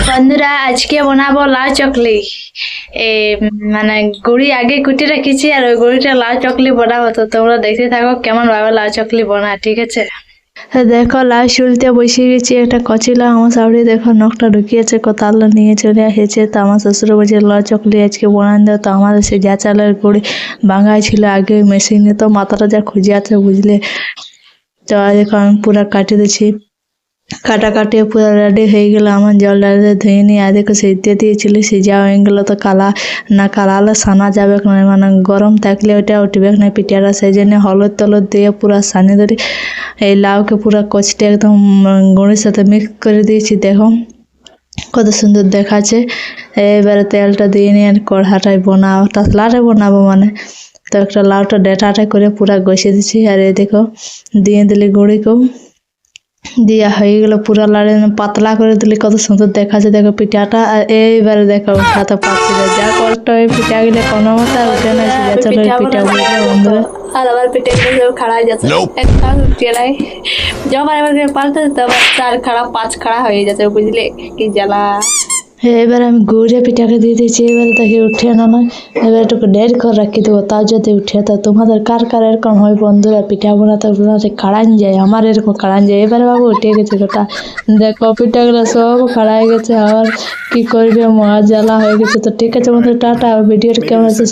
বন্ধুরা আজকে বানাবো লাউ চকলি। মানে গুড়ি আগে কুটে রেখেছি আর ওই গুড়িটা লাউ চকলি বানাবো, তো তোমরা দেখতে থাকো কেমন ভাবে লাউ চকলি বানায়, ঠিক আছে? দেখো লাউ চুলতে বসিয়ে গেছি, একটা কচি লাউ আমার সামনে দেখো নখটা ঢুকিয়েছে, কোথাল নিয়ে চলে এসেছে। তো আমার শ্বশুর বলছে লাউ চকলি আজকে বানান দাও। তো আমাদের সে যা চালের গুড়ি ভাঙাই ছিল আগে মেশিনে, তো মাথাটা যা খুঁজে আছে বুঝলে। তো দেখো আমি পুরা কাটিয়ে দিচ্ছি, কাটাকাটি পুরো রেডি হয়ে গেল। আমার জল ডালে ধুয়ে নিয়ে আদিকে সিদ্ধে দিয়েছিলি, সিজা হয়ে গেলো। তো কালালে সানা যাবে না, মানে গরম থাকলে ওটা উঠবে না পিঠাটা, সেই জন্য হলুদ টলুদ দিয়ে পুরা সানি ধরি এই লাউকে পুরা কচটে একদম গুঁড়ির সাথে মিক্স করে দিয়েছি। দেখো কত সুন্দর দেখাচ্ছে। এবারে তেলটা দিয়ে নিয়ে কড়াটায় বানাও, তসলাটাই বানাবো মানে। তো একটা লাউটা ডেটাটা করে পুরা ঘষে দিচ্ছি। আর এই দেখো দিয়ে দিলি গুঁড়িকেও দিয়া হয়ে গেল, পুরা লাড়ে পাতলা করে দিলে কত সুন্দর দেখাচ্ছে। দেখো পিঠাটা। আর এইবারে দেখো উঠাতে পারছি না, যা কষ্ট ওই পিঠা গেলে কোনো মতো উঠে না। চলো পিঠা বুঝলে বন্ধুরা, আর আবার পিঠে সব খাড়া হয়ে যাচ্ছে, একটা উঠিয়ে নাই যখন এবার পাল্টে তখন 4 খাড়া 5 খাড়া হয়ে যাচ্ছে, বুঝলে কি জ্বালা। এবার আমি গুড়ে পিঠাকে দিয়ে দিয়েছি। এবারে তাকে উঠে না নয়, এবার একটু ডের করে রাখি দেবো, তাও যদি উঠে। তো তোমাদের কার কার এরকম হয় বন্ধুরা, পিঠা বানাতে কাড়ান যায়, আমার এরকম কাড়ান যায়। এবারে বাবু উঠে গেছে গোটা, দেখো পিঠাগুলো সব খাড়াই গেছে। আবার কি করবে, মহা জ্বালা হয়ে গেছে। তো ঠিক আছে বন্ধু, টাটা। ভিডিওটা কেমন আছে